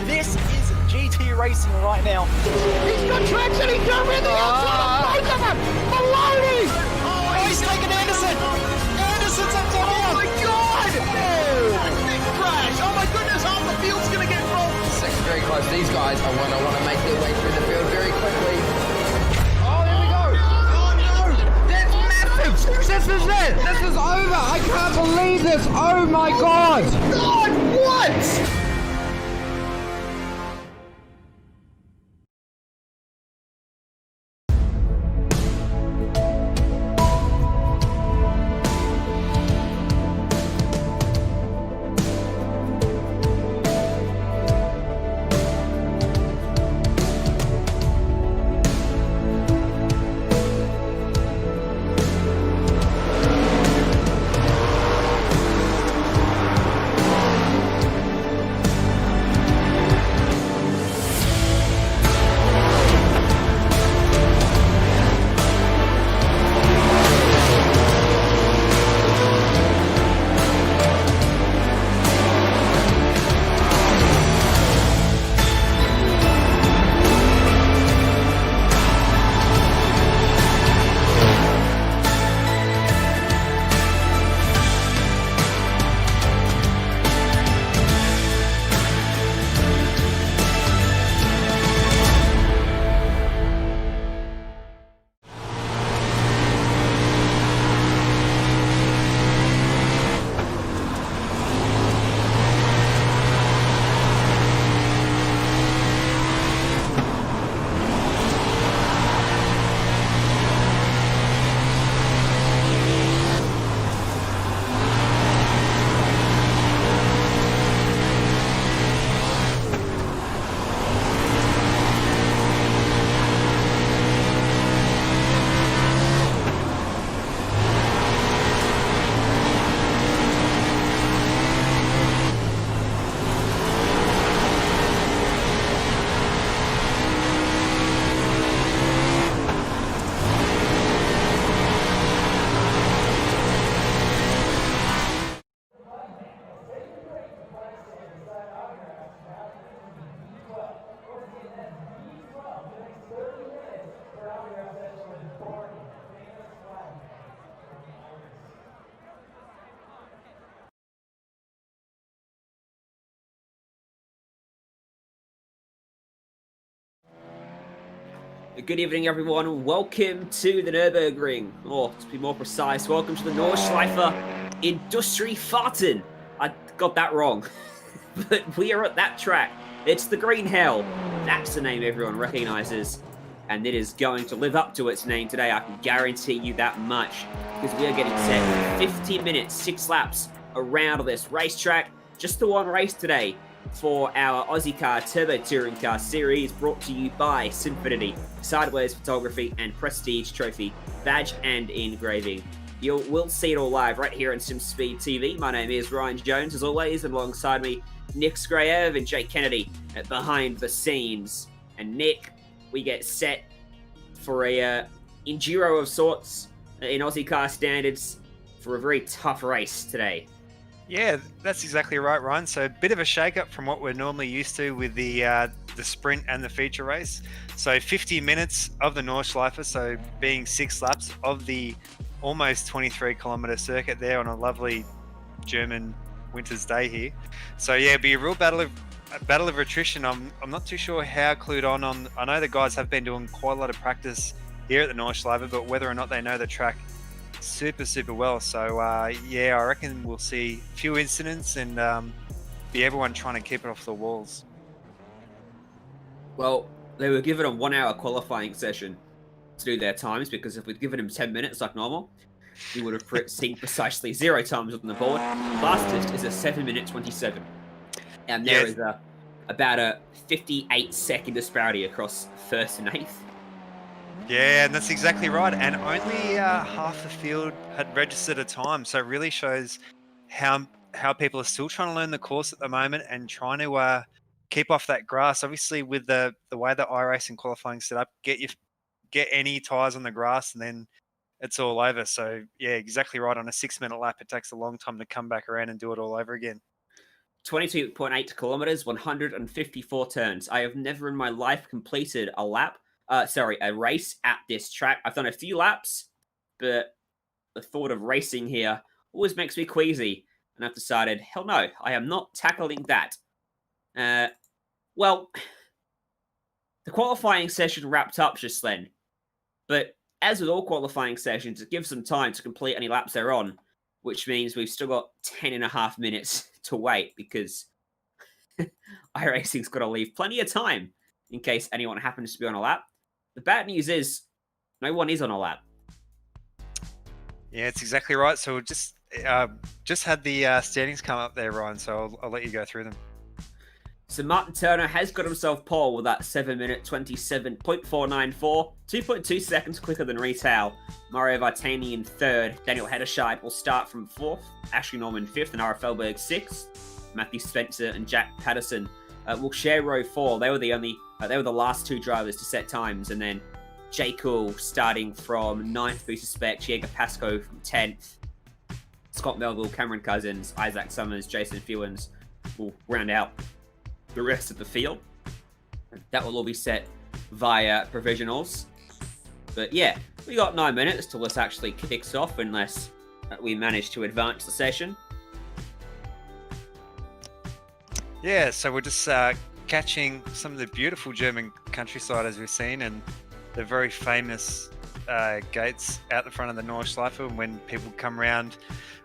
This is GT racing right now. He's got traction, he's got rid of the outside of both of them! Maloney! Oh, he's taken Anderson! Anderson's up to Oh my God! Big crash! Oh my goodness, half the field's going to get rolled! Second very close. These guys are want to make their way through the field very quickly. Oh, here we go! Oh no! That's massive! This is it! This is over! I can't believe this! Oh my God! God, what? Good evening, everyone. Welcome to the Nurburgring, or to be more precise, welcome to the Nordschleife Industriefahrten. I got that wrong, but we are at that track. It's the Green Hell. That's the name everyone recognizes, and it is going to live up to its name today. I can guarantee you that much, because we are getting set for 50 minutes, 6 laps around this racetrack. Just the one race today for our Ozicar Turbo Touring Car Series, brought to you by Simspeed, Sideways Photography and Prestige Trophy Badge and Engraving. You will see it all live right here on Simspeed TV. My name is Ryan Jones, as always, and alongside me, Nick Skrayev and Jake Kennedy at Behind the Scenes. And Nick, we get set for a Enduro of sorts in Aussie car standards for a very tough race today. Yeah, that's exactly right, Ryan. So a bit of a shake-up from what we're normally used to with the sprint and the feature race. So 50 minutes of the Nordschleife, so being 6 laps of the almost 23-kilometre circuit there on a lovely German winter's day here. So yeah, it'll be a real battle of attrition. I'm not too sure how clued on. I know the guys have been doing quite a lot of practice here at the Nordschleife, but whether or not they know the track super well. So yeah, I reckon we'll see a few incidents and be everyone trying to keep it off the walls. Well, they were given a 1-hour qualifying session to do their times, because if we'd given them 10 minutes like normal, we would have seen precisely 0 times on the board. Fastest is a 7-minute 27. And there is about a 58-second disparity across first and eighth. Yeah, and that's exactly right. And only half the field had registered a time. So it really shows how people are still trying to learn the course at the moment and trying to keep off that grass. Obviously, with the way that iRacing qualifying set up, get any tyres on the grass and then it's all over. So yeah, exactly right. On a 6-minute lap, it takes a long time to come back around and do it all over again. 22.8 kilometers, 154 turns. I have never in my life completed a race at this track. I've done a few laps, but the thought of racing here always makes me queasy. And I've decided, hell no, I am not tackling that. Well, the qualifying session wrapped up just then. But as with all qualifying sessions, it gives them time to complete any laps they're on, which means we've still got 10.5 minutes to wait because iRacing's got to leave plenty of time in case anyone happens to be on a lap. The bad news is no one is on a lap. Yeah, it's exactly right. So we'll just had the standings come up there, Ryan, so I'll let you go through them. So Martin Turner has got himself pole with that 7-minute 27.494, 2.2 seconds quicker than retail. Mario Vartani in third, Daniel Hederscheid will start from fourth, Ashley Norman fifth, and Ara Felberg sixth. Matthew Spencer and Jack Patterson will share row four. They were the last two drivers to set times, and then Jay Cool starting from 9th, we suspect, Diego Pasco from 10th, Scott Melville, Cameron Cousins, Isaac Summers, Jason Fewens will round out the rest of the field. That will all be set via provisionals. But yeah, we got 9 minutes till this actually kicks off, unless we manage to advance the session. Yeah, so we're just catching some of the beautiful German countryside as we've seen, and the very famous gates out the front of the Nordschleife when people come around,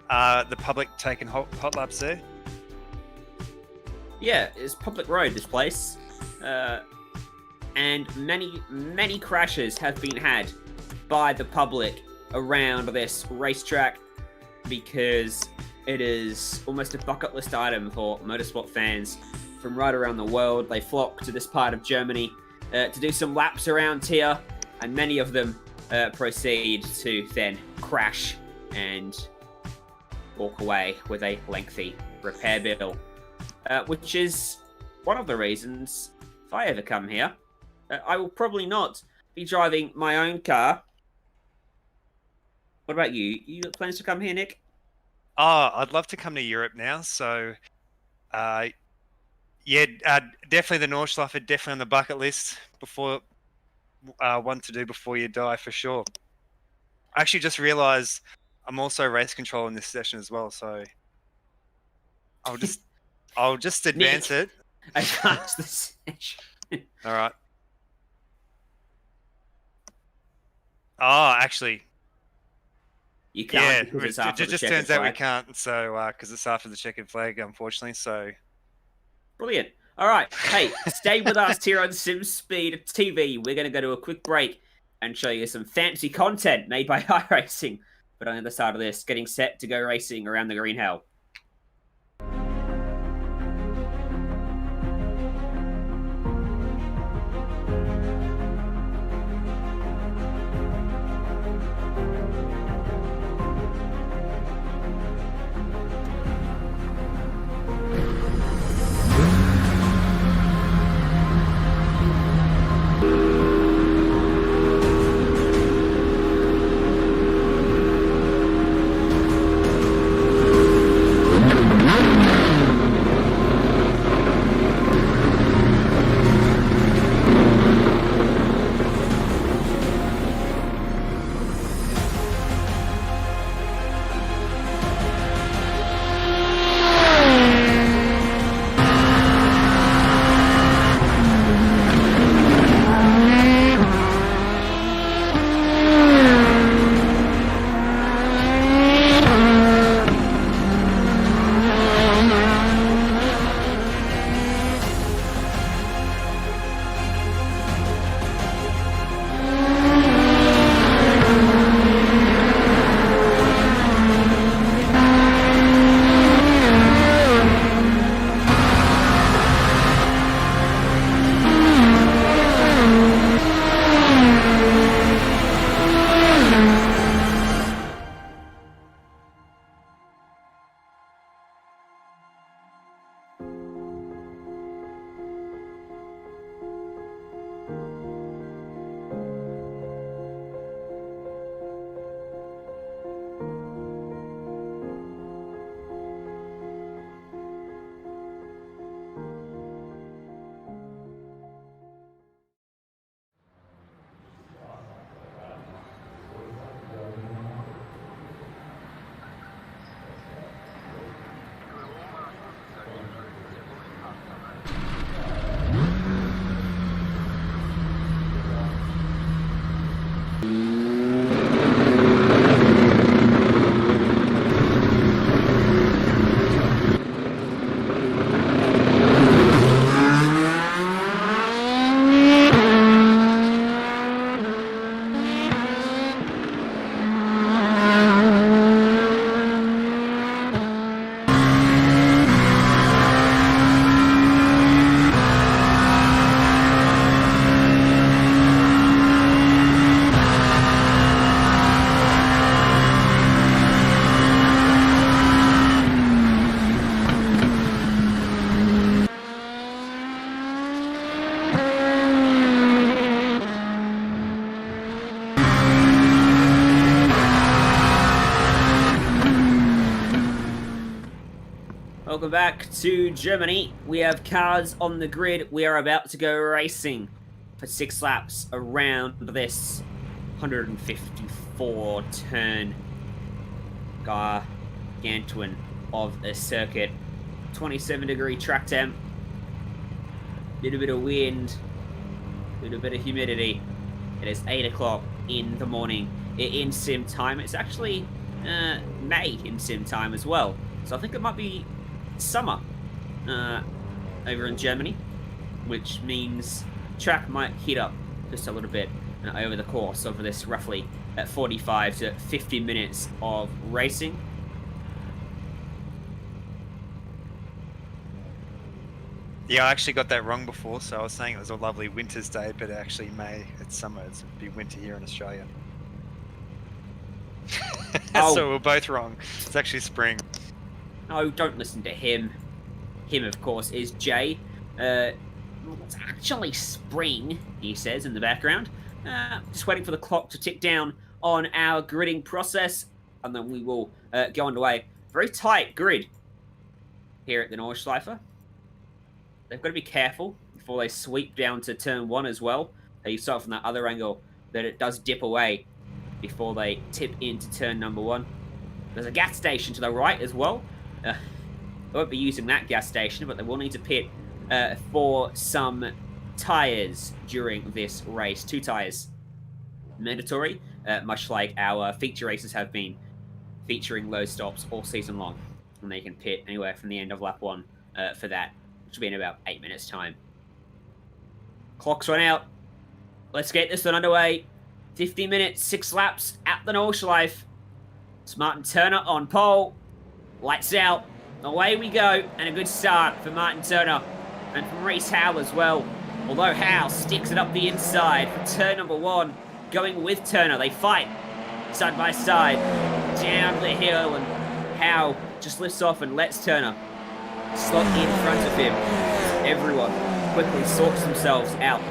the public taking hot laps there. Yeah, it's public road, this place. And many crashes have been had by the public around this racetrack because it is almost a bucket list item for motorsport fans from right around the world. They flock to this part of Germany to do some laps around here, and many of them proceed to then crash and walk away with a lengthy repair bill. Which is one of the reasons, if I ever come here, I will probably not be driving my own car. What about you? You got plans to come here, Nick? Oh, I'd love to come to Europe now. So, definitely the Nordschleife, definitely on the bucket list before one to do before you die for sure. I actually just realised I'm also race control in this session as well, so I'll just advance Nick, it. Advance the session. All right. Oh, actually, You can't. Because it's after it the just checkered turns out we flag. can't. So, because it's after the checkered flag, unfortunately. So, Brilliant. All right. Hey, stay with us here on Simspeed TV. We're going to go to a quick break and show you some fancy content made by iRacing. But on the other side of this, getting set to go racing around the Green Hell. welcome back to Germany. We have cars on the grid. We are about to go racing for 6 laps around this 154 turn gargantuan of a circuit. 27-degree track temp. Little bit of wind. Little bit of humidity. It is 8 o'clock in the morning in sim time. It's actually May in sim time as well. So I think it might be summer over in Germany, which means track might heat up just a little bit over the course of this roughly 45 to 50 minutes of racing. Yeah, I actually got that wrong before, so I was saying it was a lovely winter's day, but actually May, it's summer, it's a big winter here in Australia. Oh. So we're both wrong. It's actually spring. Oh, don't listen to him. Him, of course, is Jay. It's actually spring, he says in the background. Just waiting for the clock to tick down on our gridding process, and then we will go underway. Very tight grid here at the Nordschleife. They've got to be careful before they sweep down to turn 1 as well. You saw from that other angle that it does dip away before they tip into turn number 1. There's a gas station to the right as well. They won't be using that gas station, but they will need to pit for some tyres during this race. 2 tyres mandatory, much like our feature races have been featuring low stops all season long. And they can pit anywhere from the end of lap 1 for that, which will be in about 8 minutes' time. Clock's run out. Let's get this one underway. 50 minutes, 6 laps at the Nordschleife. It's Martin Turner on pole. Lights out. Away we go. And a good start for Martin Turner. And from Reese Howe as well. Although Howe sticks it up the inside for turn number 1. Going with Turner. They fight side by side. Down the hill. And Howe just lifts off and lets Turner slot in front of him. Everyone quickly sorts themselves out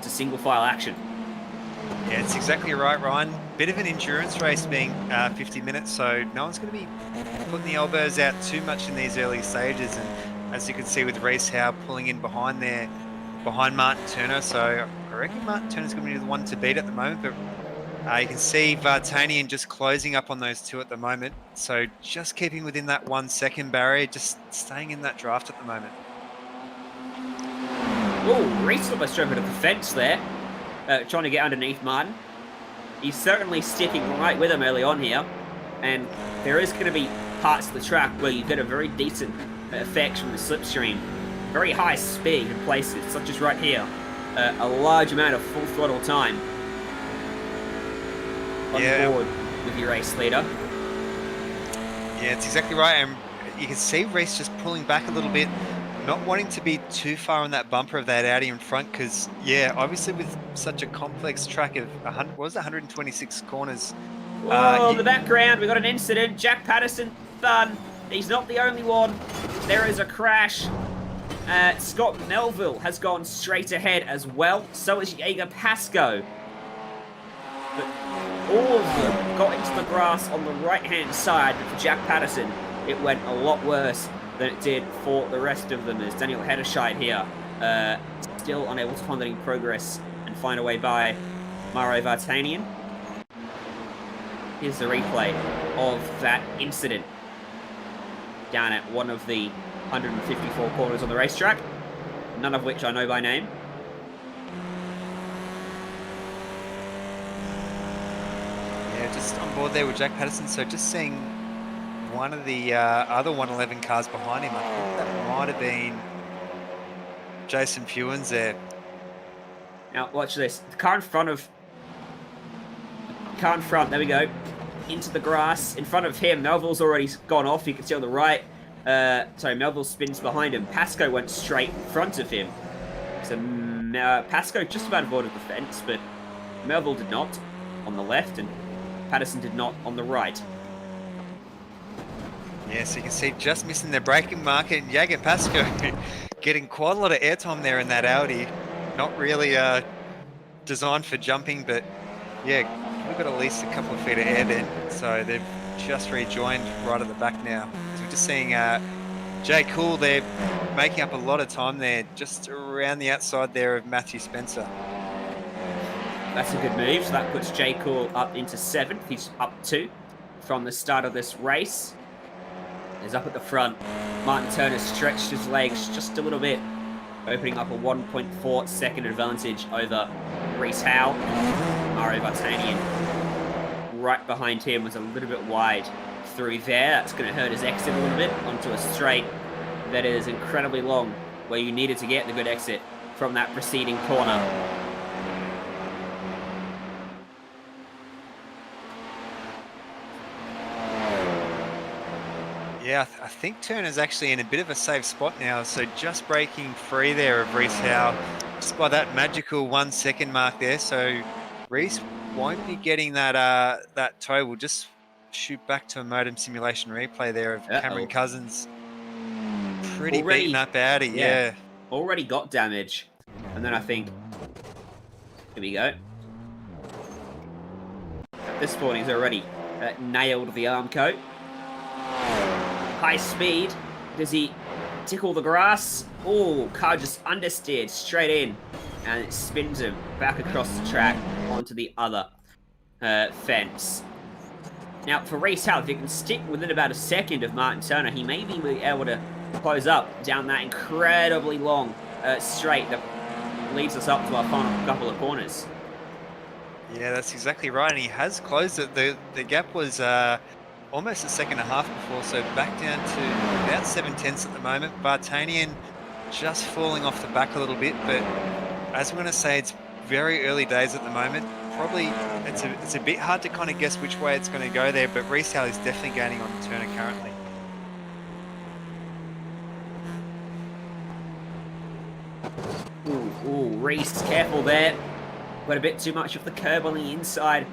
to single file action. Yeah, it's exactly right, Ryan. Bit of an endurance race being 50 minutes, so no one's going to be putting the elbows out too much in these early stages. And as you can see with Reese Howe pulling in behind there, behind Martin Turner, so I reckon Martin Turner's going to be the one to beat at the moment, but you can see Vartanian just closing up on those 2 at the moment. So just keeping within that 1 second barrier, just staying in that draft at the moment. Oh, Reese almost over the fence there. Trying to get underneath Martin. He's certainly sticking right with him early on here. And there is going to be parts of the track where you get a very decent effect from the slipstream. Very high speed in places, such as right here. A large amount of full throttle time. On board with your race leader. Yeah, it's exactly right. And you can see Reese just pulling back a little bit. Not wanting to be too far on that bumper of that Audi in front because, yeah, obviously with such a complex track of 126 corners. Whoa, in the background, we got an incident. Jack Patterson, done. He's not the only one. There is a crash. Scott Melville has gone straight ahead as well. So is Jaeger Pascoe. But all of them got into the grass on the right-hand side. But for Jack Patterson, it went a lot worse than it did for the rest of them, as Daniel Hederscheid here still unable to find any progress and find a way by Maro Vartanian. Here's the replay of that incident down at one of the 154 corners on the racetrack, none of which I know by name. Yeah, just on board there with Jack Patterson, so just seeing one of the other 111 cars behind him. I think that might have been Jason Fewens there. Now, watch this. The car in front, there we go. Into the grass. In front of him, Melville's already gone off. You can see on the right. Sorry, Melville spins behind him. Pascoe went straight in front of him. So Pascoe just about avoided the fence, but Melville did not on the left, and Patterson did not on the right. Yeah, so you can see just missing their braking market, and Jaeger Pascoe getting quite a lot of airtime there in that Audi. Not really designed for jumping, but yeah, we've got at least a couple of feet of air then. So they've just rejoined right at the back now. So we're just seeing Jay Cool, they're making up a lot of time there, just around the outside there of Matthew Spencer. That's a good move. So that puts Jay Cool up into 7th. He's up 2 from the start of this race. He's up at the front. Martin Turner stretched his legs just a little bit, opening up a 1.4 second advantage over Reese Howe. Mario Vartanian right behind him was a little bit wide through there. That's going to hurt his exit a little bit onto a straight that is incredibly long, where you needed to get the good exit from that preceding corner. Yeah, I think Turner's actually in a bit of a safe spot now. So just breaking free there of Reese Howe, just by that magical 1 second mark there. So Reese won't be getting that that toe. We'll just shoot back to a modem simulation replay there of Cameron Cousins. Pretty beaten up Audi, yeah. Already got damage. And then I think, here we go. At this point, he's already nailed the arm coat. High speed. Does he tickle the grass? Oh, car just understeered straight in. And it spins him back across the track onto the other fence. Now, for Reese Howe, if he can stick within about a second of Martin Turner, he may be able to close up down that incredibly long straight that leads us up to our final couple of corners. Yeah, that's exactly right. And he has closed it. The gap was almost a second and a half before, so back down to about 7/10 at the moment. Vartanian just falling off the back a little bit, but as we're going to say, it's very early days at the moment. Probably it's a bit hard to kind of guess which way it's going to go there, but Reese Howe is definitely gaining on Turner currently. Ooh, Reese, careful there. Got a bit too much of the curb on the inside.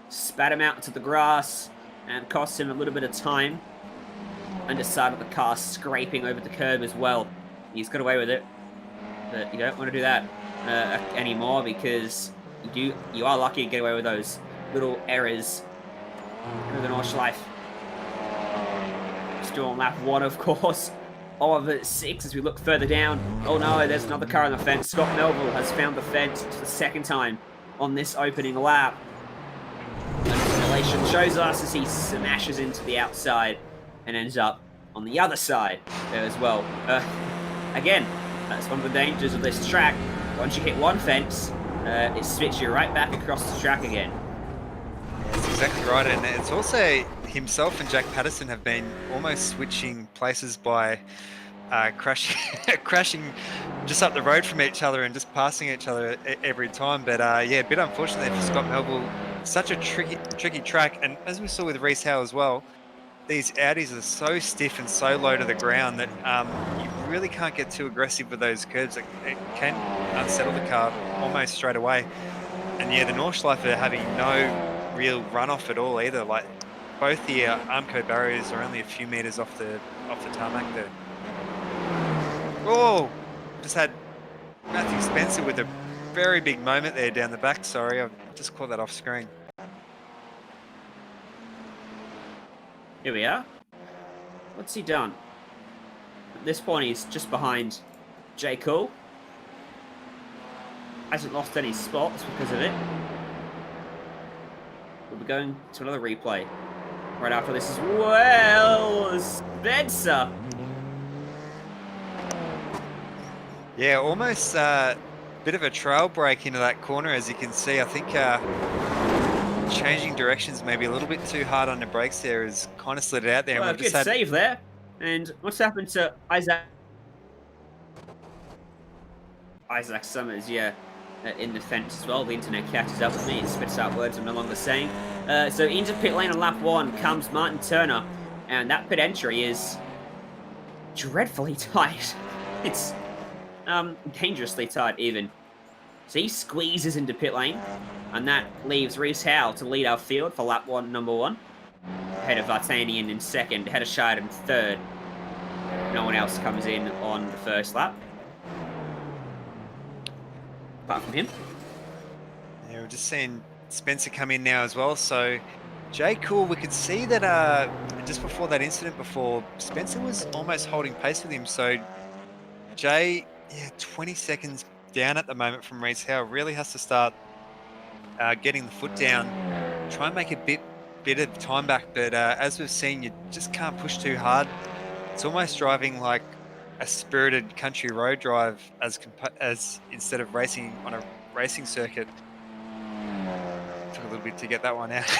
Spat him out to the grass and cost him a little bit of time. Underside of the car scraping over the curb as well. He's got away with it, but you don't want to do that anymore, because you are lucky to get away with those little errors through the Nordschleife. Still on lap 1, of course, of 6 as we look further down. Oh no, there's another car on the fence. Scott Melville has found the fence for the second time on this opening lap. And simulation shows us as he smashes into the outside and ends up on the other side there as well. Again, that's one of the dangers of this track. Once you hit one fence, it spits you right back across the track again. That's exactly right, and it's also himself and Jack Patterson have been almost switching places by crashing just up the road from each other and just passing each other every time. But yeah, a bit unfortunate for Scott Melville. Such a tricky track, and as we saw with Reese Howe as well, these Audis are so stiff and so low to the ground that you really can't get too aggressive with those curbs. It can unsettle the car almost straight away. And yeah, the Nordschleife are having no real runoff at all either. Like, both the Armco barriers are only a few meters off the tarmac there. Oh, just had Matthew Spencer with a very big moment there down the back. Sorry, I've just caught that off screen. Here we are. What's he done? At this point, he's just behind J. Cool. Hasn't lost any spots because of it. We'll be going to another replay right after this as well. Spencer. Yeah, almost bit of a trail break into that corner, as you can see. I think changing directions maybe a little bit too hard on the brakes there has kind of slid it out there. Well, good save there. And what's happened to Isaac Summers? Yeah, in the fence as well. The internet catches up with me and spits out words I'm no longer saying. So into pit lane on lap 1 comes Martin Turner, and that pit entry is dreadfully tight. It's dangerously tight even. So he squeezes into pit lane, and that leaves Reese Howe to lead our field for lap 1, number 1. Ahead of Vartanian in 2nd, ahead of Shard in 3rd. No one else comes in on the first lap, apart from him. Yeah, we're just seeing Spencer come in now as well. So Jay Cool, we could see that just before that incident, before Spencer was almost holding pace with him. So Jay, yeah, 20 seconds down at the moment from Reese Howe. Really has to start getting the foot down, try and make a bit of time back. But as we've seen, you just can't push too hard. It's almost driving like a spirited country road drive as instead of racing on a racing circuit. Took a little bit to get that one out.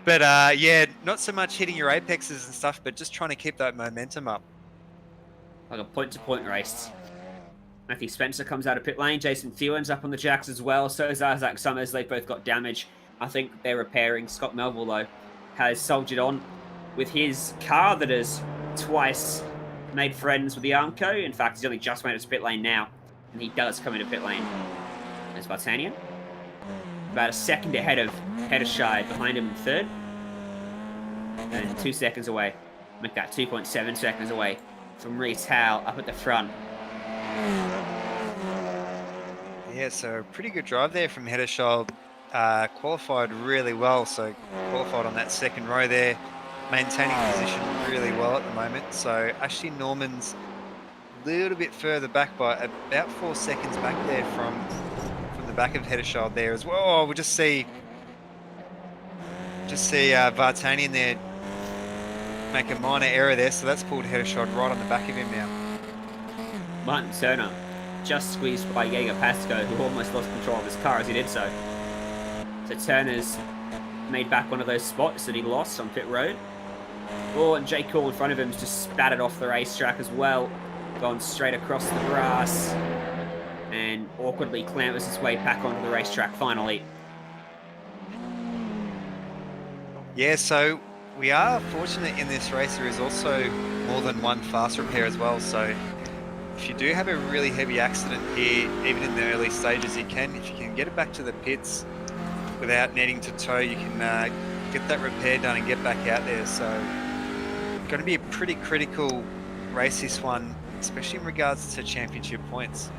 But yeah, not so much hitting your apexes and stuff, but just trying to keep that momentum up. Like a point-to-point race. Matthew Spencer comes out of pit lane. Jason Few ends up on the jacks as well. So is Isaac Summers. They both got damage. I think they're repairing. Scott Melville, though, has soldiered on with his car that has twice made friends with the Armco. In fact, he's only just made it to pit lane now, and he does come into pit lane. There's Vartanian. About a second ahead of Heddershire, behind him in third. And 2 seconds away. Make that 2.7 seconds away from Reese Howe up at the front. Yeah, so pretty good drive there from Heddershire. Qualified really well, so qualified on that second row there, maintaining position really well at the moment. So Ashley Norman's a little bit further back by about 4 seconds back there from the back of Heddershire there as well. Oh, we'll just see Vartanian there make a minor error there, so that's pulled Heddershire right on the back of him now. Martin Turner just squeezed by Jaeger Pascoe, who almost lost control of his car as he did so. So Turner's made back one of those spots that he lost on pit road. Oh, and Jake Cool in front of him's just spattered off the racetrack as well. Gone straight across the grass. And awkwardly clambers his way back onto the racetrack finally. Yeah, so we are fortunate in this race. There is also more than one fast repair as well. So if you do have a really heavy accident here, even in the early stages, if you can get it back to the pits without needing to tow, you can get that repair done and get back out there. So going to be a pretty critical race, this one, especially in regards to championship points.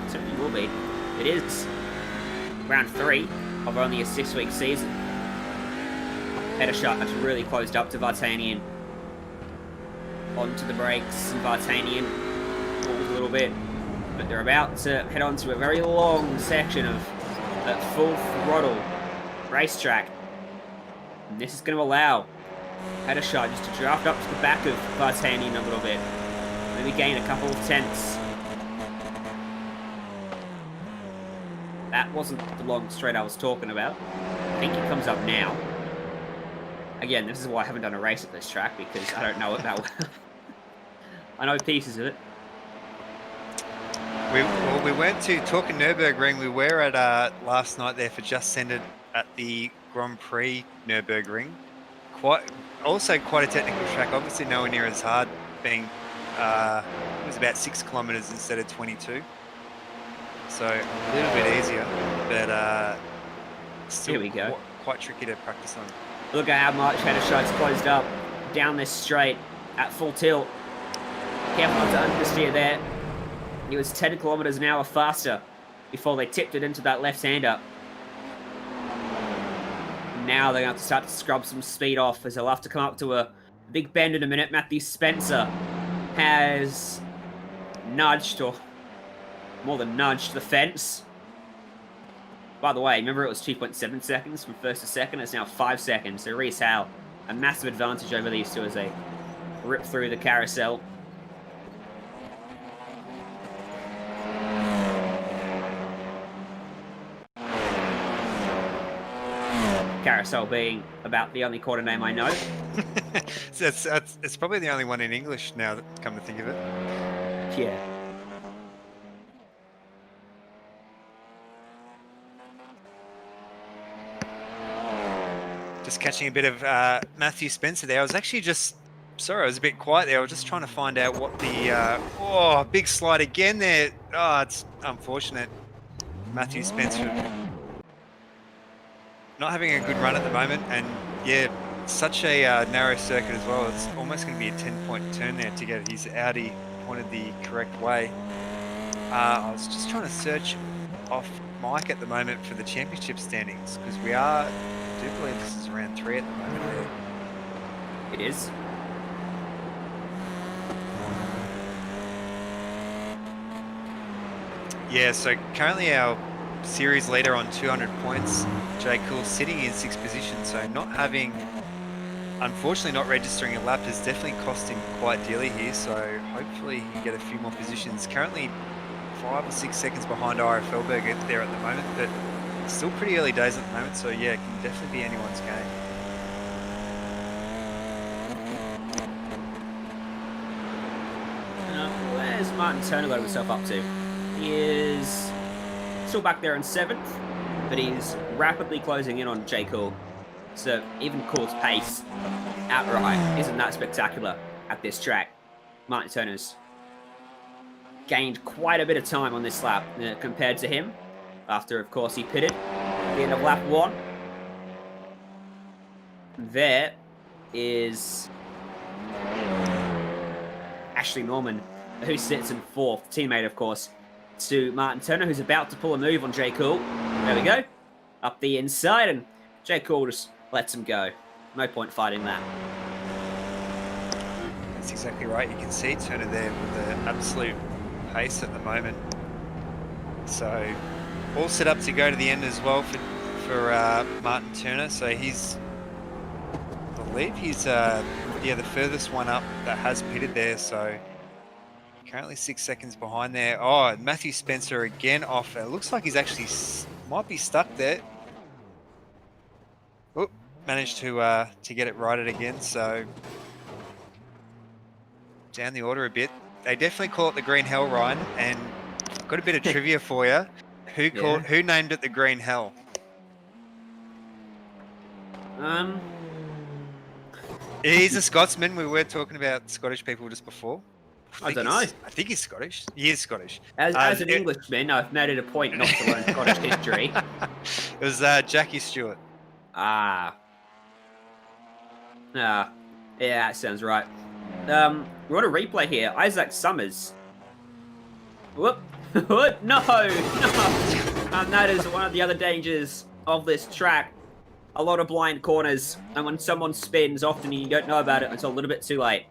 Certainly will be. It is round 3 of only a 6-week season. Heddershire has really closed up to Vartanian. Onto the brakes, and Vartanian falls a little bit. But they're about to head on to a very long section of that full throttle racetrack. And this is going to allow Heddershire just to draft up to the back of Vartanian a little bit. Maybe gain a couple of tenths. That wasn't the long straight I was talking about. I think it comes up now. Again, this is why I haven't done a race at this track, because I don't know it that well. I know pieces of it. We went to talking Nurburgring. We were at last night there for Just Centered at the Grand Prix Nurburgring. Also quite a technical track. Obviously nowhere near as hard, being it was about 6 kilometers instead of 22. So a little bit easier, but still Here we go. Quite tricky to practice on. Look at how much Heddershire's closed up down this straight at full tilt. Careful not to understeer there. He was 10 kilometers an hour faster before they tipped it into that left-hander. Now they're going to have to start to scrub some speed off as they'll have to come up to a big bend in a minute. Matthew Spencer has nudged, or more than nudged, the fence. By the way, remember it was 2.7 seconds from first to second. It's now 5 seconds. So Reese Howe, a massive advantage over these two as they rip through the carousel. Carousel being about the only quarter name I know. It's probably the only one in English now, come to think of it. Yeah. Just catching a bit of Matthew Spencer there. I was actually just, sorry, I was a bit quiet there. I was just trying to find out what the, big slide again there. Oh, it's unfortunate. Matthew Spencer not having a good run at the moment, and yeah, such a narrow circuit as well. It's almost going to be a 10-point turn there to get his Audi pointed the correct way. I was just trying to search off Mike at the moment for the championship standings? Because I do believe this is round 3 at the moment there. It is. Yeah, so currently our series leader on 200 points, Jay Cool, sitting in 6th position. So unfortunately not registering a lap has definitely cost him quite dearly here. So hopefully he can get a few more positions. Currently 5 or 6 seconds behind RFLberg there at the moment, but still pretty early days at the moment. So yeah, it can definitely be anyone's game. Where's Martin Turner got himself up to? He is still back there in 7th, but he's rapidly closing in on J. Cool. So even Cool's pace outright isn't that spectacular at this track. Martin Turner's gained quite a bit of time on this lap compared to him, after, of course, he pitted at the end of lap 1. There is Ashley Norman, who sits in 4th, teammate, of course, to Martin Turner, who's about to pull a move on J. Cool. There we go. Up the inside, and J. Cool just lets him go. No point fighting that. That's exactly right. You can see Turner there with the absolute pace at the moment. So all set up to go to the end as well for Martin Turner. So I believe he's the furthest one up that has pitted there. So currently 6 seconds behind there. Oh, Matthew Spencer again off. It looks like he's actually might be stuck there. Oop, managed to get it righted again. So down the order a bit. They definitely call it the Green Hell, Ryan. And I've got a bit of trivia for you. Who named it the Green Hell? He's a Scotsman. We were talking about Scottish people just before. I don't know. I think he's Scottish. He is Scottish. As an Englishman, I've made it a point not to learn Scottish history. It was Jackie Stewart. Yeah, that sounds right. We're on a replay here. Isaac Summers. Whoop. What? No. And that is one of the other dangers of this track. A lot of blind corners. And when someone spins, often you don't know about it until a little bit too late.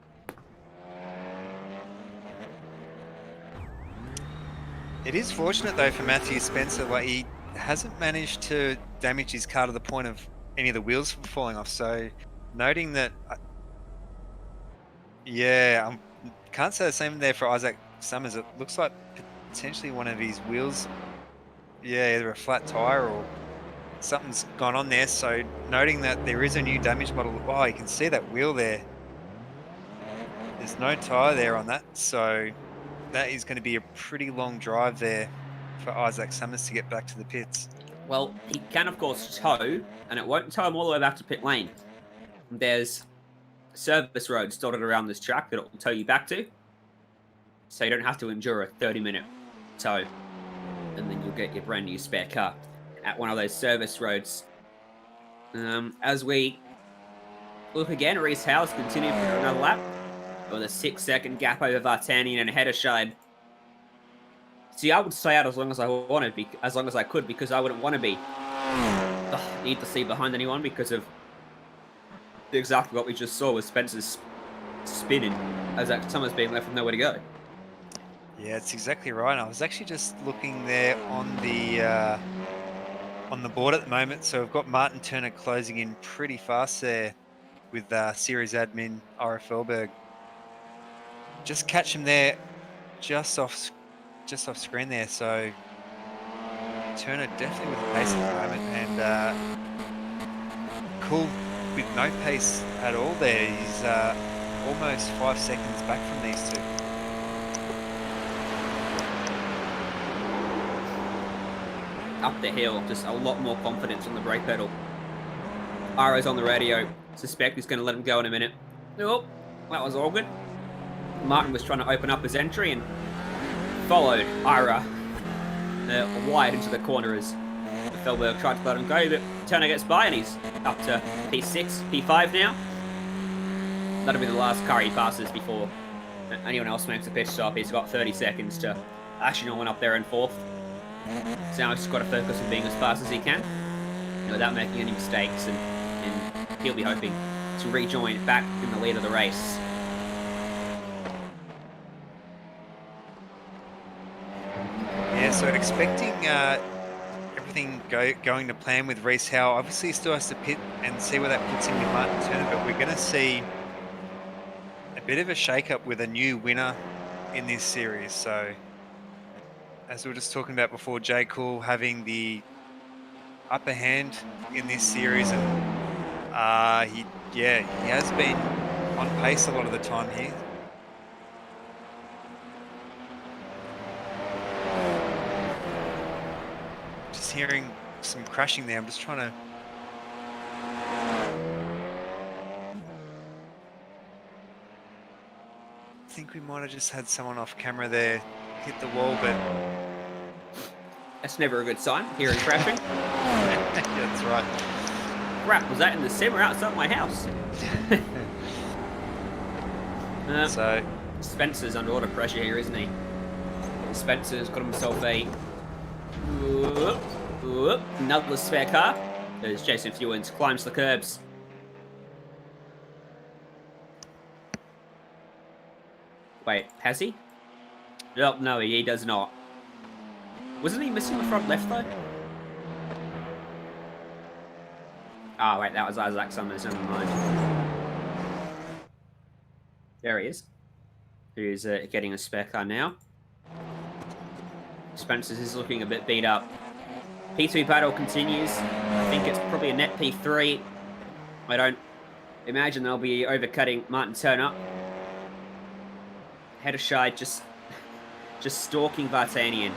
It is fortunate, though, for Matthew Spencer. Like, he hasn't managed to damage his car to the point of any of the wheels from falling off. So, noting that... yeah, I can't say the same there for Isaac Summers. It looks like potentially one of his wheels, yeah, either a flat tyre or something's gone on there. So, noting that there is a new damage model. Oh, you can see that wheel there. There's no tyre there on that. So... that is going to be a pretty long drive there for Isaac Summers to get back to the pits. Well, he can, of course, tow, and it won't tow him all the way back to pit lane. There's service roads dotted around this track that it will tow you back to, so you don't have to endure a 30-minute tow, and then you'll get your brand new spare car at one of those service roads. As we look again, Reese Howes continued for another lap, with a 6-second gap over Vartanian and ahead of Shine. See, I would stay out as long as I wanted, as long as I could, because I wouldn't want to be need to see behind anyone because of exactly what we just saw with Spencer's spinning as Summers being left with nowhere to go. Yeah, it's exactly right. I was actually just looking there on the board at the moment. So we've got Martin Turner closing in pretty fast there with series admin RFLberg. Just catch him there, just off screen there. So Turner definitely with the pace at the moment, and Cool with no pace at all there. He's almost 5 seconds back from these two. Up the hill, just a lot more confidence on the brake pedal. Ara's on the radio. Suspect he's going to let him go in a minute. Oh, that was all good. Martin was trying to open up his entry and followed Ira wide into the corner as Felberg tried to let him go, but Turner gets by and he's up to P6, P5 now. That'll be the last car he passes before anyone else makes a pit stop. He's got 30 seconds to actually no one up there in 4th. So now he's just got to focus on being as fast as he can, without making any mistakes, and he'll be hoping to rejoin back in the lead of the race. Yeah, so expecting everything going to plan with Reese Howe. Obviously, he still has to pit and see where that puts him with Martin Turner, but we're going to see a bit of a shake-up with a new winner in this series. So, as we were just talking about before, Jay Cool having the upper hand in this series, and he has been on pace a lot of the time here. Just hearing some crashing there. I'm just trying to. I think we might have just had someone off camera there hit the wall, but That's never a good sign, hearing crashing. yeah, that's right. Crap, was that in the sim or outside my house? So Spencer's under a lot of pressure here, isn't he? Spencer's got himself a another spare car as Jason Fewens climbs the curbs. Wait, has he? Nope, no, he does not. Wasn't he missing the front left though? Ah, wait, that was Isaac Summers, never mind. There he is. Who's getting a spare car now. Spencer's is looking a bit beat up. P2 battle continues. I think it's probably a net P3. I don't imagine they'll be overcutting Martin Turner. Heddershide just stalking Vartanian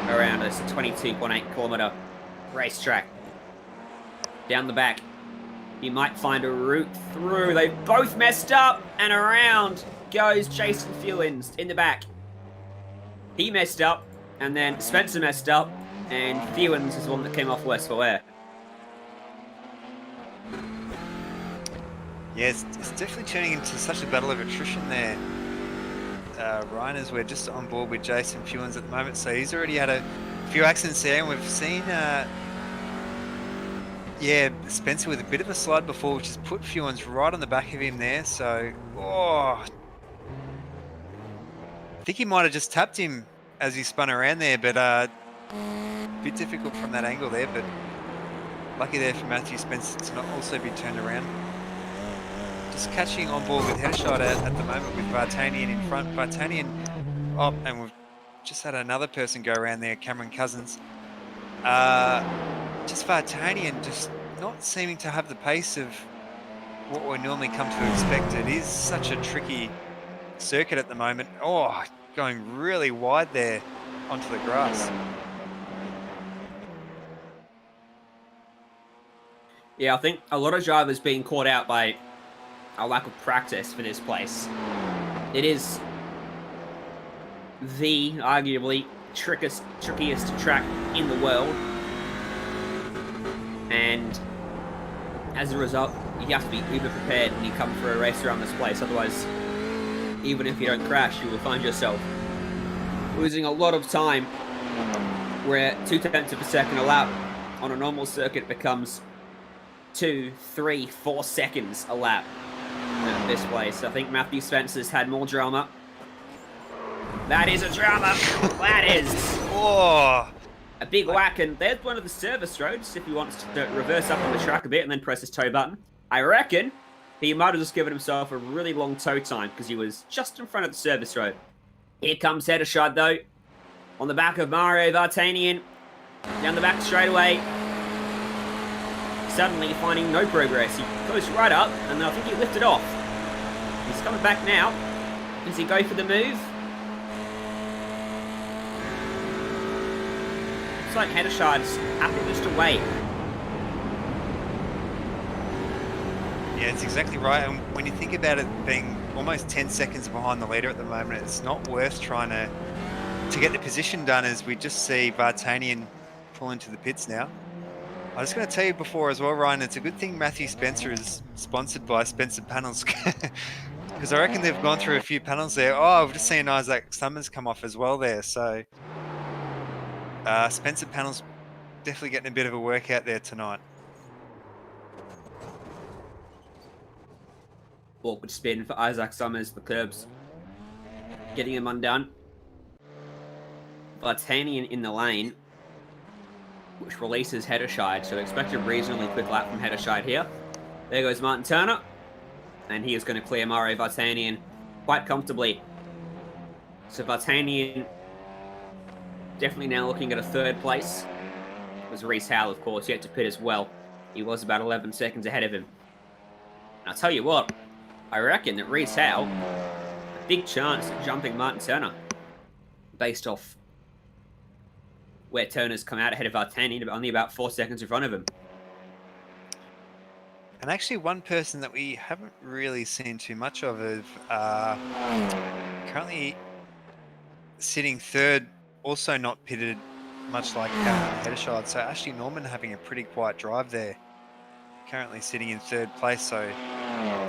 around this 22.8 kilometer racetrack. Down the back. He might find a route through. They've both messed up, and around goes Jason Fewens in the back. He messed up, and then Spencer messed up, and Fewens is the one that came off worse for wear. yeah, it's definitely turning into such a battle of attrition there, Ryan, as we're just on board with Jason Fewens at the moment. So he's already had a few accidents there, and we've seen Spencer with a bit of a slide before, which has put Fewens right on the back of him there. So, I think he might have just tapped him as he spun around there, but a bit difficult from that angle there. But lucky there for Matthew Spencer to not also be turned around. Just catching on board with Heddershide at the moment with Vartanian in front. Vartanian up, and we've just had another person go around there, Cameron Cousins. Just Vartanian just not seeming to have the pace of what we normally come to expect. It is such a tricky circuit at the moment. Oh, going really wide there onto the grass. Yeah, I think a lot of drivers being caught out by a lack of practice for this place. It is the arguably trickiest track in the world. And as a result, you have to be uber prepared when you come for a race around this place. Otherwise, even if you don't crash, you will find yourself losing a lot of time, where 0.2 of a second a lap on a normal circuit becomes 2, 3, 4 seconds a lap at this place. I think Matthew Spencer's had more drama. That is a drama. That is. Oh, A big whack, and there's one of the service roads if he wants to reverse up on the track a bit and then press his tow button. I reckon he might have just given himself a really long tow time because he was just in front of the service road. Here comes Heddershide though, on the back of Mario Vartanian, down the back straightaway. Suddenly finding no progress. He goes right up, and I think he lifted off. He's coming back now. Does he go for the move? Looks like Heddershide's happy just to wait. yeah, it's exactly right. And when you think about it being almost 10 seconds behind the leader at the moment, it's not worth trying to get the position done, as we just see Vartanian pull into the pits now. I was going to tell you before as well, Ryan, it's a good thing Matthew Spencer is sponsored by Spencer Panels, because I reckon they've gone through a few panels there. Oh, I've just seen Isaac Summers come off as well there. So Spencer Panel's definitely getting a bit of a workout there tonight. Awkward spin for Isaac Summers, the curbs. Getting him undone. Vartanian in the lane, which releases Heddershide, so expect a reasonably quick lap from Heddershide here. There goes Martin Turner, and he is going to clear Mario Vartanian quite comfortably. So Vartanian definitely now looking at a third place. It was Reese Howell, of course, yet to pit as well. He was about 11 seconds ahead of him. And I'll tell you what, I reckon that Reese Howell, a big chance at jumping Martin Turner, based off where Turner's come out ahead of Vartanian, but only about 4 seconds in front of him. And actually, one person that we haven't really seen too much of is currently sitting third, also not pitted, much like Heddershide. So Ashley Norman having a pretty quiet drive there. Currently sitting in third place, so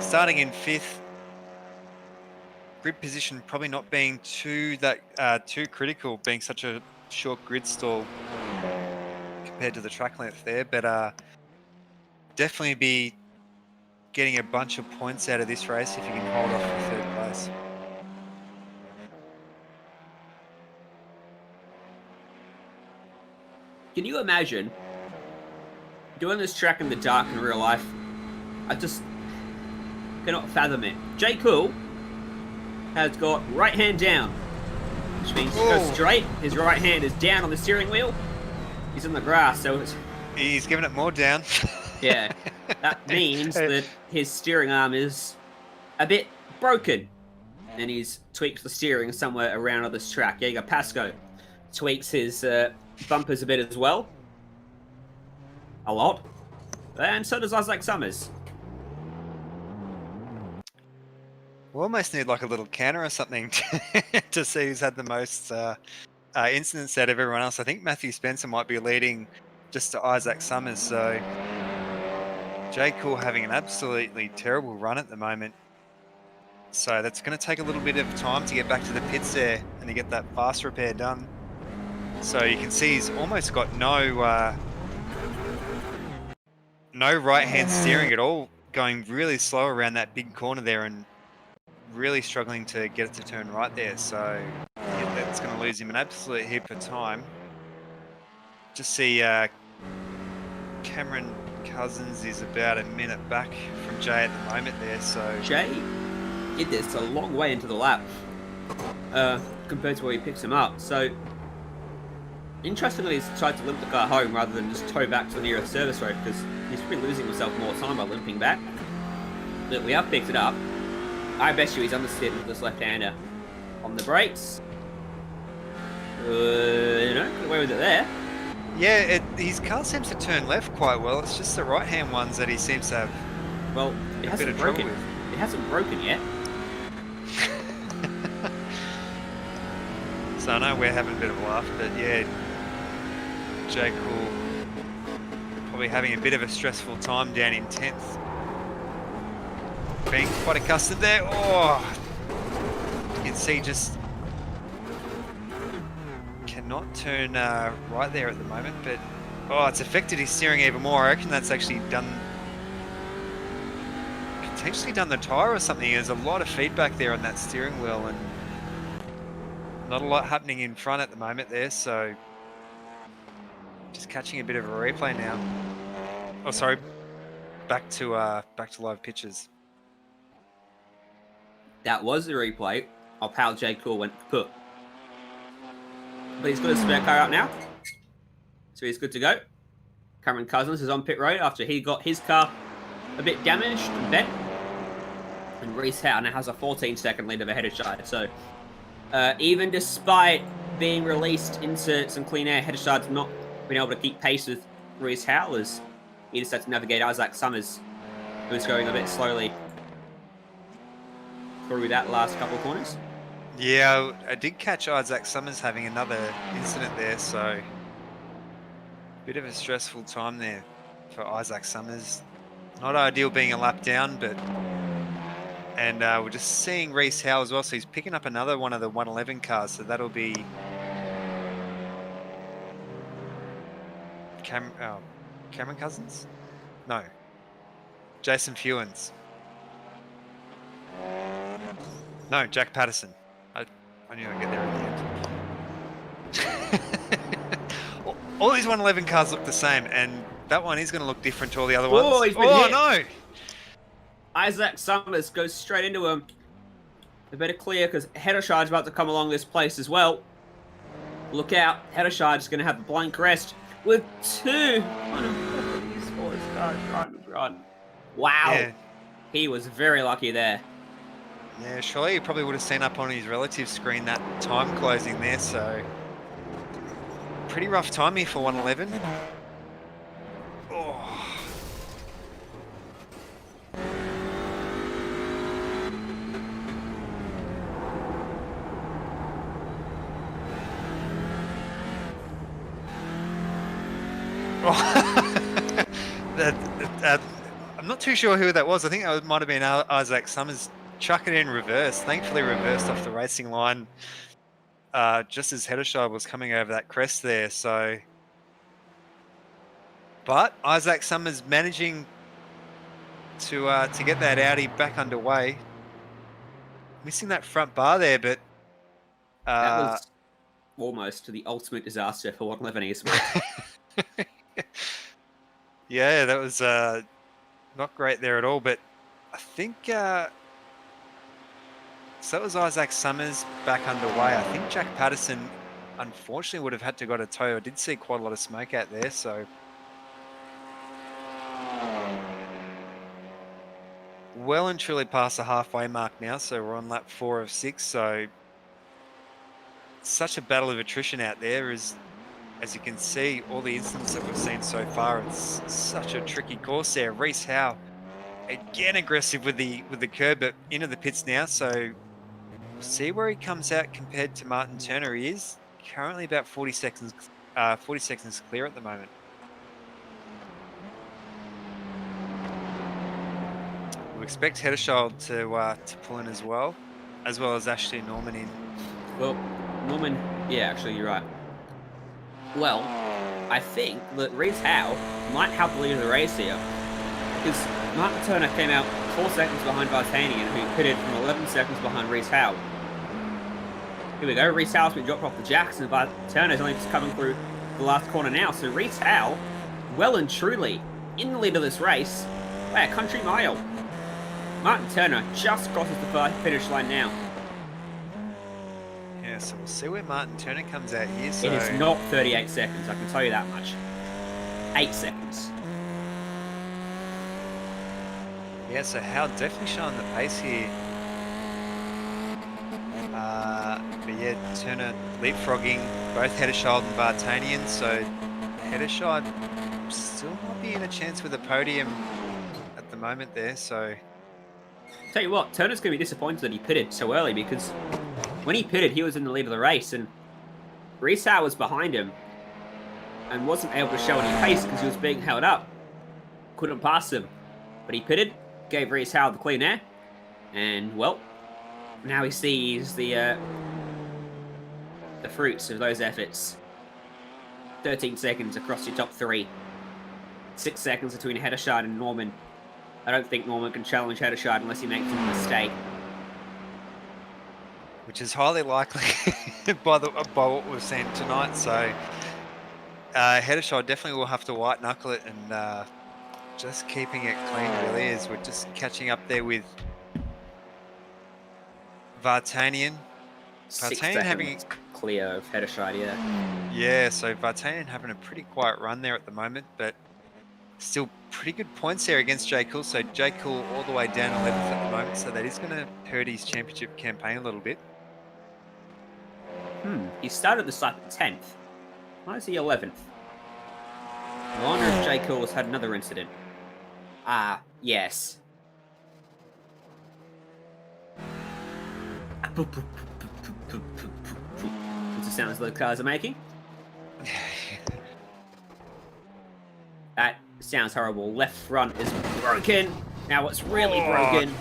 starting in fifth. Grid position probably not being too critical, being such a short grid stall compared to the track length there, but definitely be getting a bunch of points out of this race if you can hold off for third place. Can you imagine doing this track in the dark in real life? I just cannot fathom it. Jay Cool has got right hand down, which means he goes straight. His right hand is down on the steering wheel. He's in the grass, so it's... He's giving it more down. Yeah, that means that his steering arm is a bit broken, and he's tweaked the steering somewhere around on this track. Jaeger Pasco tweaks his bumpers a bit as well. A lot. And so does Isaac Summers. We'll almost need like a little counter or something to see who's had the most incidents out of everyone else. I think Matthew Spencer might be leading just to Isaac Summers. So Jay Cool having an absolutely terrible run at the moment. So that's going to take a little bit of time to get back to the pits there and to get that fast repair done. So you can see he's almost got no right-hand steering at all, going really slow around that big corner there and really struggling to get it to turn right there. So yeah, that's going to lose him an absolute heap of time. Just see Cameron Cousins is about a minute back from Jay at the moment there. So Jay did this a long way into the lap compared to where he picks him up. So interestingly, he's tried to limp the car home rather than just tow back to the nearest service road, because he's probably losing himself more time by limping back. But we have picked it up. I bet you he's understeered with this left-hander on the brakes. Got away with it there. yeah, his car seems to turn left quite well. It's just the right-hand ones that he seems to have Well, it a bit hasn't of trouble broken. with. It hasn't broken yet. So I know we're having a bit of a laugh, but yeah, Jay Cool probably having a bit of a stressful time down in 10th. Being quite accustomed there. Oh, you can see just cannot turn right there at the moment, but oh, it's affected his steering even more. I reckon that's actually potentially done the tyre or something. There's a lot of feedback there on that steering wheel and not a lot happening in front at the moment there, so just catching a bit of a replay now. Oh, sorry, back to live pictures. That was the replay of how Jay Cool went put. But he's got his spare car out now, so he's good to go. Cameron Cousins is on pit road after he got his car a bit damaged and bent. And Reese Howe now has a 14-second lead over Heddershide. So even despite being released into some clean air, Heddershide's not been able to keep pace with Reese Howe as he decides to navigate Isaac Summers, who's going a bit slowly through that last couple of corners. Yeah, I did catch Isaac Summers having another incident there, so bit of a stressful time there for Isaac Summers. Not ideal being a lap down, but and we're just seeing Reese Howe as well, so he's picking up another one of the 111 cars, so that'll be Cameron Cousins? No. Jason Fewens. No, Jack Patterson. I knew I'd get there in the end. All these 111 cars look the same, and that one is going to look different to all the other ones. Oh, he's been hit. No! Isaac Summers goes straight into him. They better clear because Heddershard's about to come along this place as well. Look out. Heddershard's going to have a blank rest with 2. Run. Wow. Yeah. He was very lucky there. Yeah, surely he probably would have seen up on his relative screen that time closing there, so... Pretty rough time here for 111. Oh. I'm not too sure who that was. I think that might have been Isaac Summers. Chuck it in reverse. Thankfully reversed off the racing line just as Heddershard was coming over that crest there. So, but Isaac Summers managing to get that Audi back underway. Missing that front bar there, but that was almost to the ultimate disaster for 111 esports. Yeah, that was not great there at all. But I think so that was Isaac Summers back underway. I think Jack Patterson, unfortunately, would have had to got a tow. I did see quite a lot of smoke out there, so... Well and truly past the halfway mark now, so we're on lap 4 of 6, so... Such a battle of attrition out there, as you can see, all the incidents that we've seen so far, it's such a tricky course there. Reese Howe, again aggressive with the curb, but into the pits now, so... See where he comes out compared to Martin Turner. He is currently about 40 seconds clear at the moment. We expect Heddershard to pull in as well as Ashley Norman in. Well, Norman, yeah, actually, you're right. Well, I think that Reese Howe might help the lead of the race here, because Martin Turner came out 4 seconds behind Vartanian, who pitted from 11 seconds behind Reese Howe. Here we go, Reese Howe's been dropped off the jacks, and Turner's only just coming through the last corner now. So Reese Howe, well and truly, in the lead of this race by a country mile. Martin Turner just crosses the finish line now. Yeah, so we'll see where Martin Turner comes out here. So... It is not 38 seconds, I can tell you that much. 8 seconds. Yeah, so Howe definitely showing the pace here. But yeah, Turner leapfrogging both Heddershard and Vartanian, so Heddershard still might be in a chance with a podium at the moment there, so... Tell you what, Turner's going to be disappointed that he pitted so early, because when he pitted, he was in the lead of the race, and Reese Howe was behind him and wasn't able to show any pace because he was being held up. Couldn't pass him. But he pitted, gave Reese Howe the clean air, and, well, now he sees the fruits of those efforts. 13 seconds across your top 3. 6 seconds between Heddershard and Norman. I don't think Norman can challenge Heddershard unless he makes a mistake. Which is highly likely by what we've seen tonight. So Heddershard definitely will have to white knuckle it and just keeping it clean really, as we're just catching up there with Vartanian. 6 Vartanian seconds having clear of Heddershard, yeah. Yeah, so Vartanian having a pretty quiet run there at the moment, but still pretty good points there against Jay Cool. So Jay Cool all the way down 11th at the moment, so that is going to hurt his championship campaign a little bit. He started this lap at 10th. Why is he 11th? I wonder if Jay Cool has had another incident. Ah, yes. What's the sounds the cars are making? That sounds horrible. Left front is broken. Now it's really broken.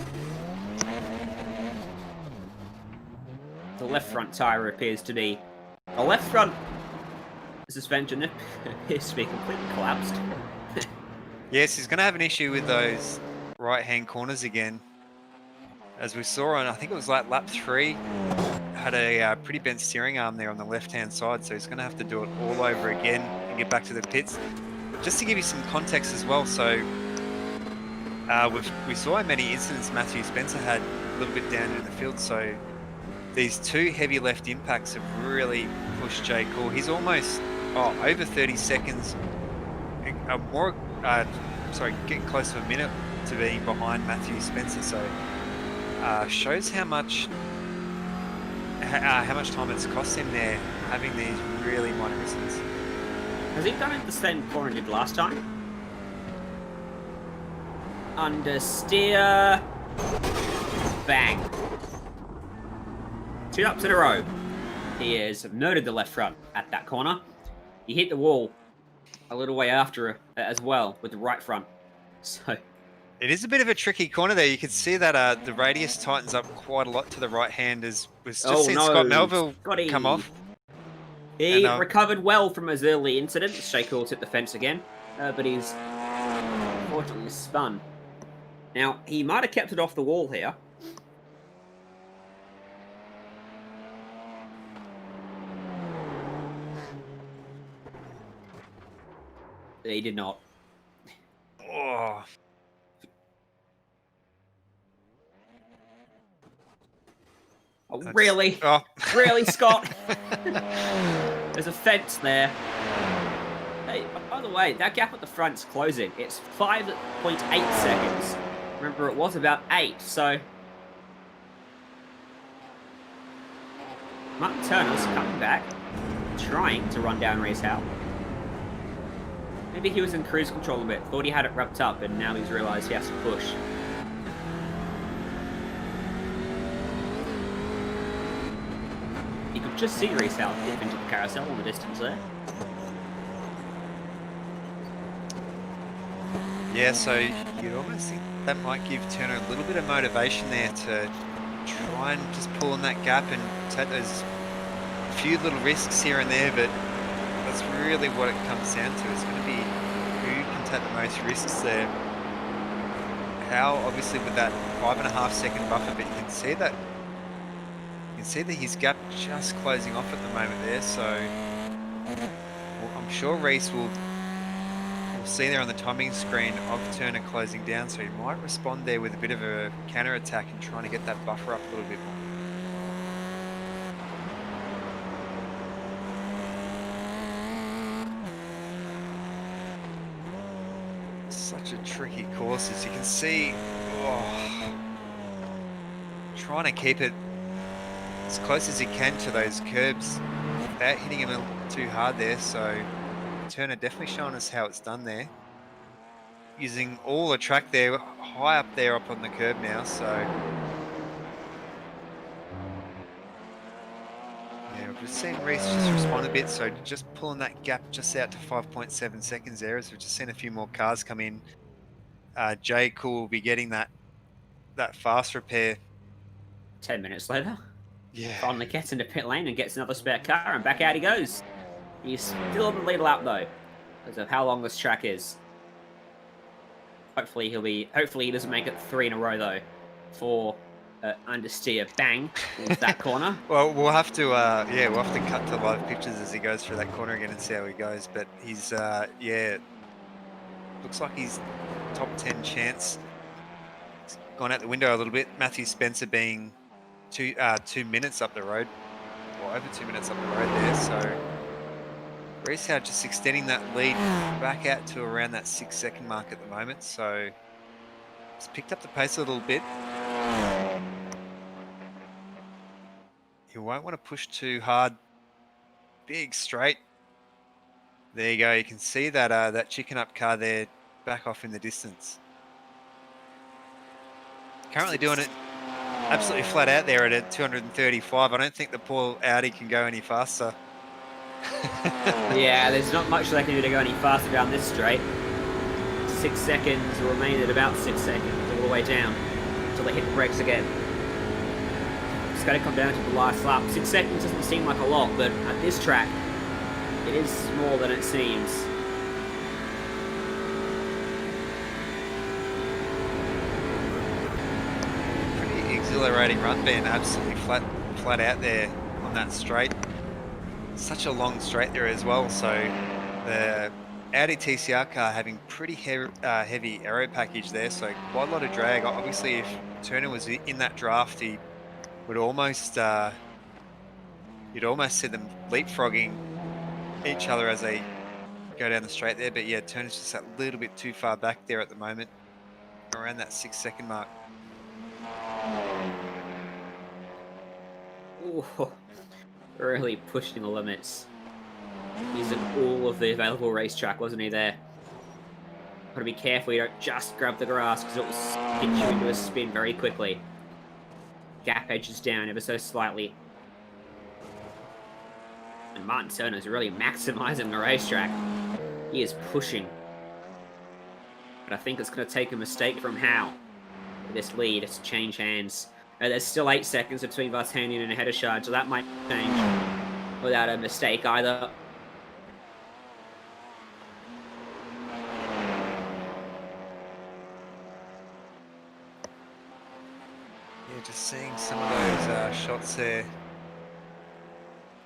The left front tyre appears to be... The left front The suspension appears to be completely collapsed. Yes, he's going to have an issue with those right-hand corners again. As we saw on, I think it was like lap 3, had a pretty bent steering arm there on the left-hand side, so he's going to have to do it all over again and get back to the pits. Just to give you some context as well, so we saw how many incidents Matthew Spencer had a little bit down in the field, so these 2 heavy left impacts have really pushed Jay Cool. He's almost over 30 seconds, getting close to a minute to being behind Matthew Spencer, so shows how much time it's cost him there having these really minor incidents. Has he done it the same corner he did last time? Understeer. Bang. 2 laps in a row. He has murdered the left front at that corner. He hit the wall a little way after as well with the right front. So it is a bit of a tricky corner there. You can see that the radius tightens up quite a lot to the right hand as we've just seen Scott Melville come off. He recovered well from his early incident. Jay Cool's hit the fence again, but he's unfortunately spun. Now, he might have kept it off the wall here. He did not. Oh. Oh, really? Oh. Really, Scott? There's a fence there. Hey, by the way, that gap at the front's closing. It's 5.8 seconds. Remember, it was about 8, so... Martin Turner's coming back, trying to run down Reese Howe. Maybe he was in cruise control a bit, thought he had it wrapped up, and now he's realised he has to push. You could just see Reese Howe dip into the carousel in the distance there. Yeah, so you'd almost think that might give Turner a little bit of motivation there to try and just pull in that gap and take those few little risks here and there, but that's really what it comes down to. It's going to be who can take the most risks there. How, obviously, with that 5.5 second buffer, but you can see that his gap just closing off at the moment there. So I'm sure Reese will see there on the timing screen of Turner closing down, so he might respond there with a bit of a counter attack and trying to get that buffer up a little bit more. Such a tricky course, as you can see. Trying to keep it as close as he can to those curbs without hitting him a little too hard there. So Turner definitely showing us how it's done there. Using all the track there, high up there up on the curb now, so... Yeah, we've just seen Reese just respond a bit, so just pulling that gap just out to 5.7 seconds there, as we've just seen a few more cars come in. Jay Cool will be getting that fast repair. 10 minutes later, yeah, finally gets into pit lane and gets another spare car, and back out he goes. He's still on the lead lap though, because of how long this track is. Hopefully he doesn't make it 3 in a row though, for understeer bang into that corner. Well, we'll have to cut to live pictures as he goes through that corner again and see how he goes. But he's looks like he's top 10 chance. It's gone out the window a little bit. Matthew Spencer being 2 minutes up the road, or over 2 minutes up the road there. So Reese Howe just extending that lead back out to around that 6 second mark at the moment. So he's picked up the pace a little bit. You won't want to push too hard. Big straight. There you go. You can see that that chicken up car there back off in the distance. Currently doing it absolutely flat out there at 235. I don't think the poor Audi can go any faster. Yeah, there's not much they can do to go any faster down this straight. 6 seconds will remain at about 6 seconds all the way down until they hit the brakes again. It's going to come down to the last lap. 6 seconds doesn't seem like a lot, but at this track, It is more than it seems. Pretty exhilarating run, being absolutely flat out there on that straight. Such a long straight there as well, so the Audi TCR car having pretty heavy aero package there, so quite a lot of drag. Obviously, if Turner was in that draft, he would almost you'd almost see them leapfrogging each other as they go down the straight there. But yeah, Turner's just a little bit too far back there at the moment, around that 6-second mark. Ooh, really pushing the limits. Using all of the available racetrack, wasn't he there? Gotta be careful you don't just grab the grass because it will hit you into a spin very quickly. Gap edges down ever so slightly. And Martin Turner's really maximizing the racetrack. He is pushing. But I think it's going to take a mistake from Howe for this lead to change hands. There's still 8 seconds between Vartanian and Hedeshard, so that might change without a mistake either. Yeah, just seeing some of those shots there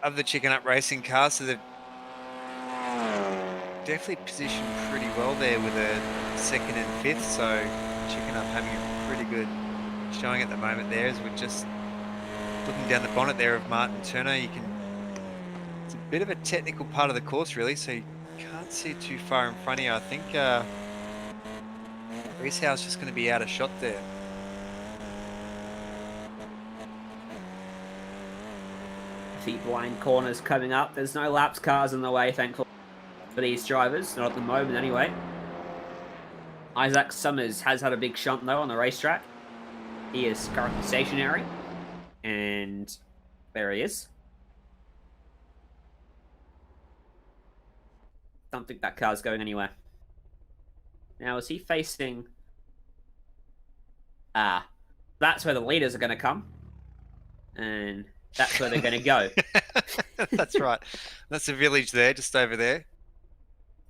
of the Chicken Up Racing car, so they've definitely positioned pretty well there with a 2nd and 5th, so Chicken Up having a pretty good showing at the moment there. As we're just looking down the bonnet there of Martin Turner, you can, it's a bit of a technical part of the course really, so you can't see too far in front of you. I think Reese Howe's just going to be out of shot there. The blind corners coming up. There's no laps cars in the way, thankfully, for these drivers. Not at the moment, anyway. Isaac Summers has had a big shunt, though, on the racetrack. He is currently stationary. And there he is. Don't think that car's going anywhere. Now, is he facing... Ah. That's where the leaders are going to come. And... that's where they're going to go. That's right. That's the village there, just over there.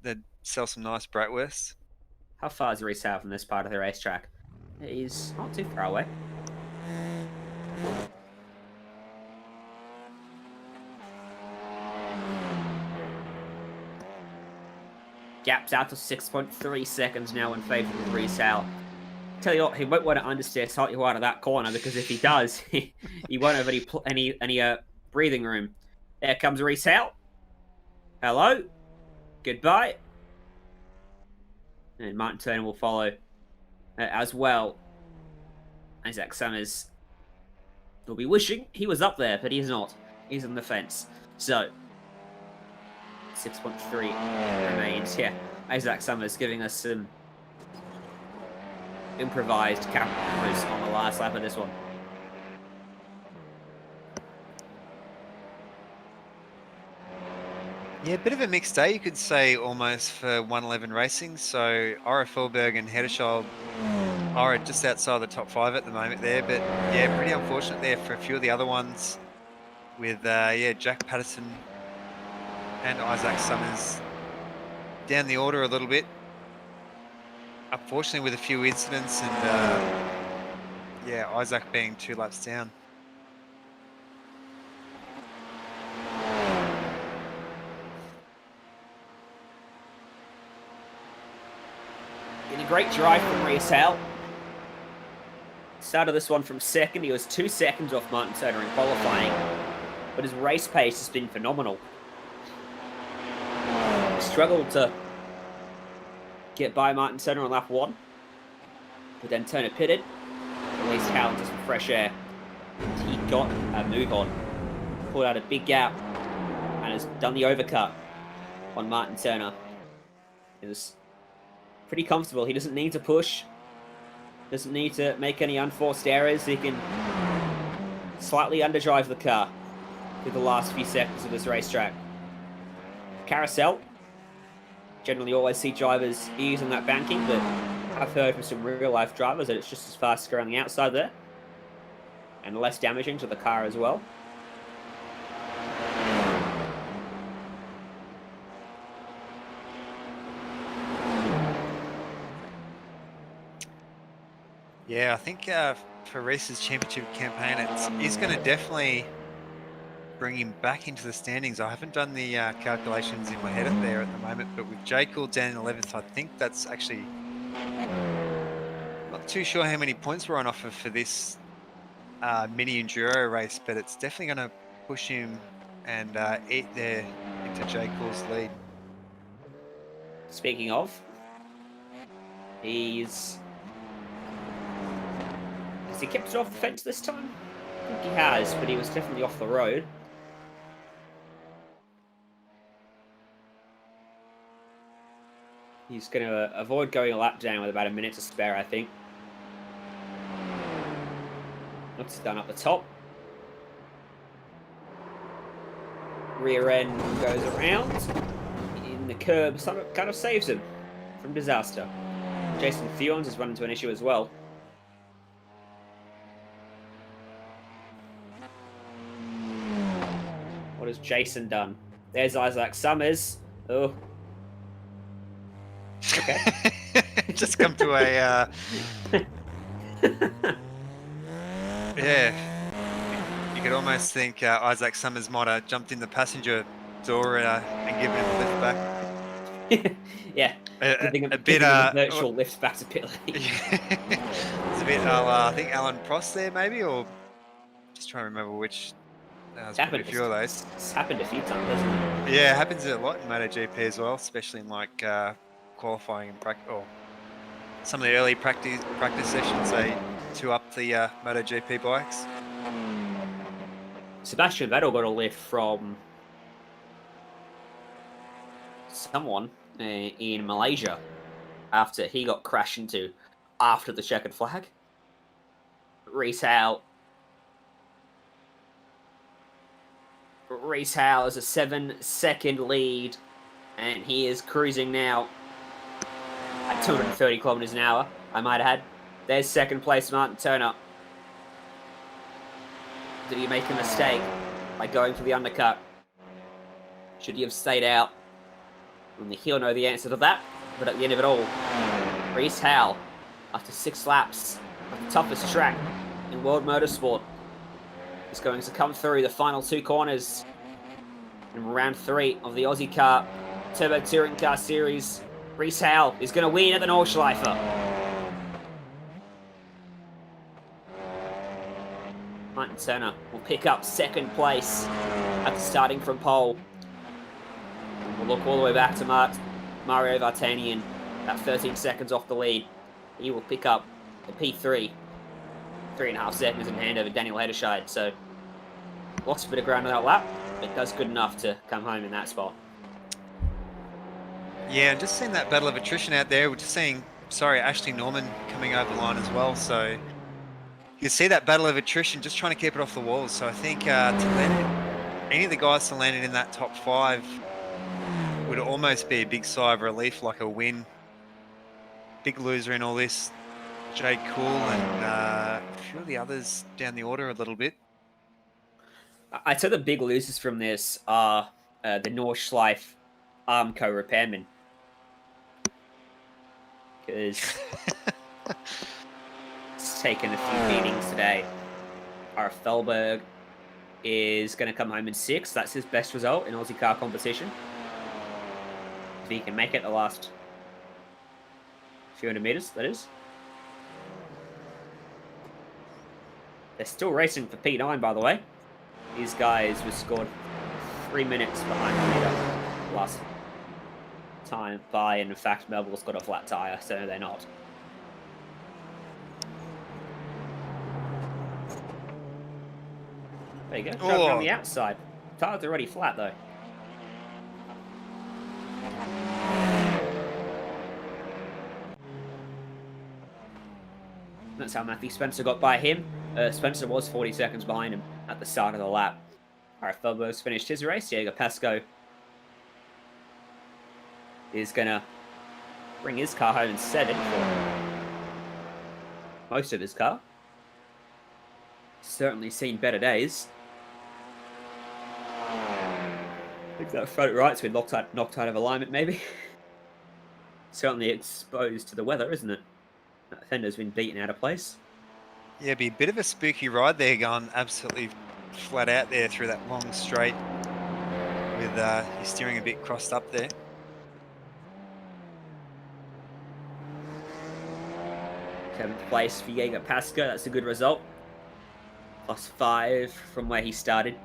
They sell some nice bratwursts. How far is Reese out from this part of the racetrack? He's not too far away. Gaps out to 6.3 seconds now in favour of Reese Howe. Tell you what, he won't want to understeer slightly wide of that corner, because if he does, he won't have any breathing room. There comes Reese Howe. Hello. Goodbye. And Martin Turner will follow as well. Isaac Summers will be wishing he was up there, but he's not. He's on the fence. So, 6.3 remains. Yeah, Isaac Summers giving us some improvised cameras on the last lap of this one. Yeah, a bit of a mixed day, you could say, almost for 111 Racing. So Ira Felberg and Hedeschild are just outside the top 5 at the moment there. But yeah, pretty unfortunate there for a few of the other ones with Jack Patterson and Isaac Summers down the order a little bit. Unfortunately, with a few incidents, and Isaac being 2 laps down. In a great drive from Reese Howe. Started this one from second. He was 2 seconds off Martin Turner in qualifying, but his race pace has been phenomenal. Struggled to get by Martin Turner on lap 1, but then Turner pitted, released Howe into some fresh air. He got a move on, pulled out a big gap, and has done the overcut on Martin Turner. It was pretty comfortable. He doesn't need to push, doesn't need to make any unforced errors. He can slightly underdrive the car through the last few seconds of this racetrack. Carousel. Generally always see drivers using that banking, but I've heard from some real-life drivers that it's just as fast around the outside there and less damaging to the car as well. Yeah, I think for Reese's championship campaign, he's going to definitely bring him back into the standings. I haven't done the calculations in my head at there at the moment, but with Jake Gould down in 11th, I think that's actually not too sure how many points we're on offer for this mini enduro race, but it's definitely going to push him and eat there into Jake Gould's lead. Speaking of, has he kept it off the fence this time? I think he has, but he was definitely off the road. He's going to avoid going a lap down with about a minute to spare, I think. What's done up the top? Rear end goes around. In the curb, kind of saves him from disaster. Jason Fions has run into an issue as well. What has Jason done? There's Isaac Summers. Oh. Okay. Just come to a... yeah. You could almost think Isaac Summers might have jumped in the passenger door and given him a lift back. Yeah. A bit virtual lift back to pit lane. It's a bit I think Alan Prost there maybe, or just trying to remember which. There's probably a few of those. It's happened a few times, hasn't it? Yeah, it happens a lot in MotoGP as well, especially in like qualifying and practice, or some of the early practice sessions. They two up the MotoGP bikes. Sebastian Vettel got a lift from someone in Malaysia after he got crashed into after the checkered flag. Reese Howe has a 7-second lead, and he is cruising now at 230 kilometers an hour, I might add. There's second place, Martin Turner. Did he make a mistake by going for the undercut? Should he have stayed out? Only he'll know the answer to that. But at the end of it all, Reese Howe, after 6 laps of the toughest track in world motorsport, is going to come through the final 2 corners in round 3 of the Ozicar Turbo Touring Car Series. Reese Howe is going to win at the Nordschleife. Martin Turner will pick up second place after starting from pole. And we'll look all the way back to Mario Vartanian, about 13 seconds off the lead. He will pick up the P3, 3.5 seconds in hand over Daniel Hederscheid. So lost a bit of ground on that lap, but does good enough to come home in that spot. Yeah, and just seeing that battle of attrition out there. We're just seeing, Ashley Norman coming over the line as well. So you see that battle of attrition, just trying to keep it off the walls. So I think to land any of the guys to land it in that top 5 would almost be a big sigh of relief, like a win. Big loser in all this, Jake Cool and a few of the others down the order a little bit. I'd say the big losers from this are the Nordschleife Armco repairmen. Because it's taken a few beatings today. Our Felberg is going to come home in 6th. That's his best result in Aussie car competition. If he can make it the last few hundred meters, that is. They're still racing for P9, by the way. These guys were scored 3 minutes behind the leader last time by, and in fact, Melville's got a flat tyre, so they're not. There you go, driving on the outside. Tyres are already flat, though. That's how Matthew Spencer got by him. Spencer was 40 seconds behind him at the start of the lap. Alright, Felberg's finished his race. Diego Pasco is going to bring his car home in 7th for most of his car. Certainly seen better days. I think that front right's been knocked out of alignment, maybe. Certainly exposed to the weather, isn't it? That fender's been beaten out of place. Yeah, it'd be a bit of a spooky ride there, going absolutely flat out there through that long straight with your steering a bit crossed up there. Seventh place for Jaeger Pasco. That's a good result. +5 from where he started.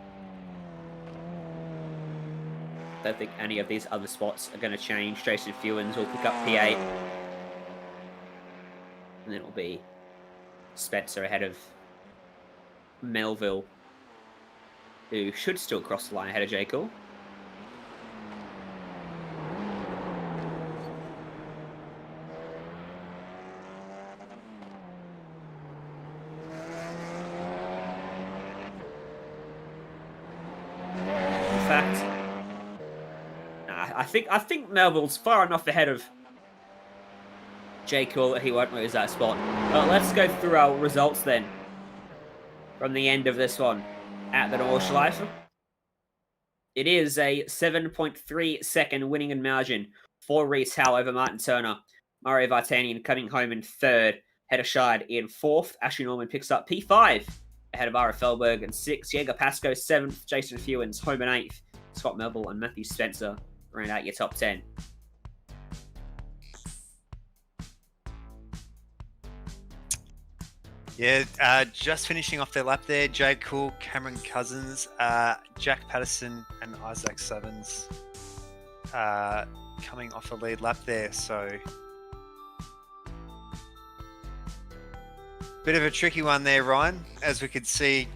Don't think any of these other spots are going to change. Jason Fewens will pick up P8. And then it'll be Spencer ahead of Melville, who should still cross the line ahead of J. Cool. In fact, I think Melville's far enough ahead of J. Cool that he won't lose that spot. Well, let's go through our results then. From the end of this one at the Nordschleife. It is a 7.3 second winning in margin for Reese Howe over Martin Turner. Mario Vartanian coming home in third. Hedda Scheid in fourth. Ashley Norman picks up P5 ahead of Ara Felberg in sixth. Jaeger Pasco seventh. Jason Fewens home in eighth. Scott Melville and Matthew Spencer round out your top 10. Yeah, just finishing off their lap there. Jay Cool, Cameron Cousins, Jack Patterson, and Isaac Sevens coming off a lead lap there. So, bit of a tricky one there, Ryan. As we could see,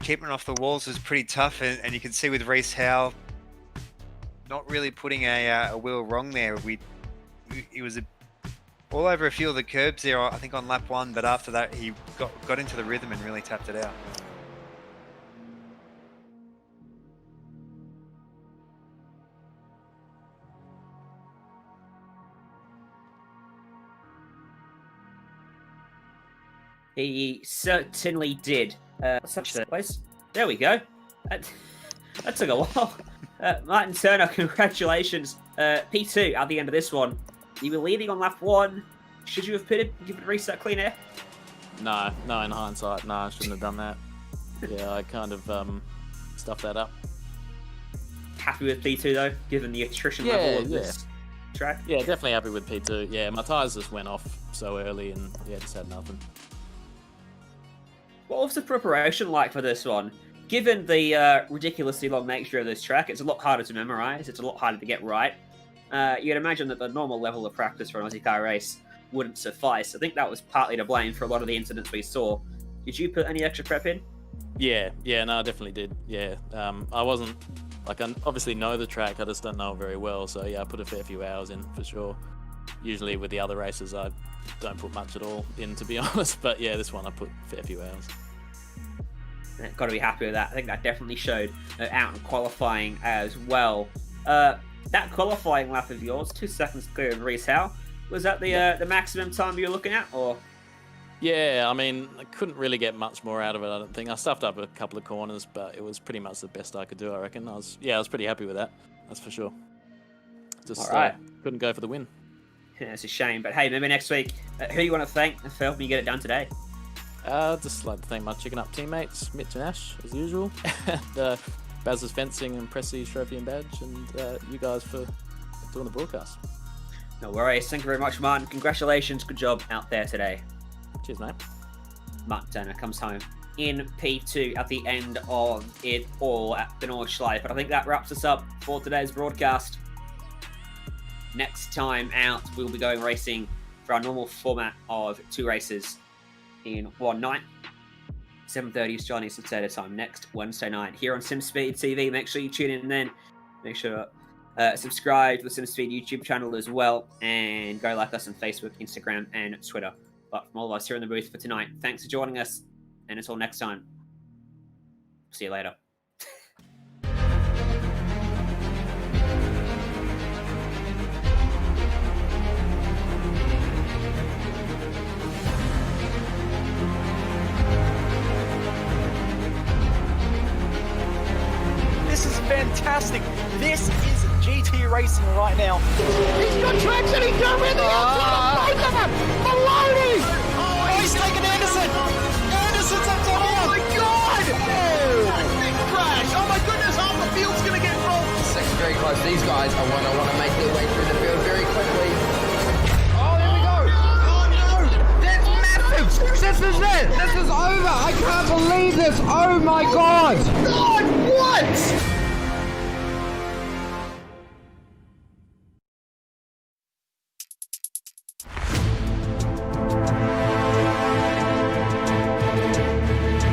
keeping it off the walls was pretty tough, and you can see with Reese Howe not really putting a wheel wrong there. He was all over a few of the curbs there, I think on lap one, but after that he got into the rhythm and really tapped it out. He certainly did. Such a place. There we go. That took a while. Martin Turner, congratulations. P2 at the end of this one. You were leading on lap one. Should you have pitted, given Reese that clean air? No, in hindsight, no, I shouldn't have done that. Yeah, I kind of stuffed that up. Happy with P2 though, given the attrition level of this track? Yeah, definitely happy with P2. Yeah, my tyres just went off so early and yeah, just had nothing. What was the preparation like for this one? Given the ridiculously long nature of this track, it's a lot harder to memorize, it's a lot harder to get right. You'd imagine that the normal level of practice for an Ozicar race wouldn't suffice. I think that was partly to blame for a lot of the incidents we saw. Did you put any extra prep in? Yeah, no, I definitely did. Yeah, I wasn't, like, I obviously know the track, I just don't know it very well. So yeah, I put a fair few hours in for sure. Usually with the other races, I don't put much at all in, to be honest. But yeah, this one I put a fair few hours. Got to be happy with that. I think that definitely showed out in qualifying as well. That qualifying lap of yours, 2 seconds clear of Reese Howe, was that the maximum time you were looking at, or? Yeah, I mean, I couldn't really get much more out of it, I don't think. I stuffed up a couple of corners, but it was pretty much the best I could do, I reckon. I was pretty happy with that, that's for sure. Just couldn't go for the win. Yeah, it's a shame, but hey, maybe next week. Who do you want to thank for helping you get it done today? I'd just like to thank my Chicken Up teammates, Mitch and Ash, as usual. And Baz's Fencing and Pressy's Trophy and Badge, and you guys for doing the broadcast. No worries. Thank you very much, Martin. Congratulations. Good job out there today. Cheers, mate. Martin Turner comes home in P2 at the end of it all at the Nordschleife. But I think that wraps us up for today's broadcast. Next time out, we'll be going racing for our normal format of 2 races in one night. 7:30 Australian Standard Time next Wednesday night here on Simspeed TV. Make sure you tune in then. Make sure to subscribe to the Simspeed YouTube channel as well, and go like us on Facebook, Instagram, and Twitter. But from all of us here in the booth for tonight, thanks for joining us, and until next time, see you later. This is fantastic. This is GT racing right now. He's got traction, he's going with the outside, both of them! Maloney! Oh, he's taken Anderson. guys. I want to make their way through the field very quickly. Oh, here we go. Oh, no. That's massive. This is it. This is over. I can't believe this. Oh, my God. God, what?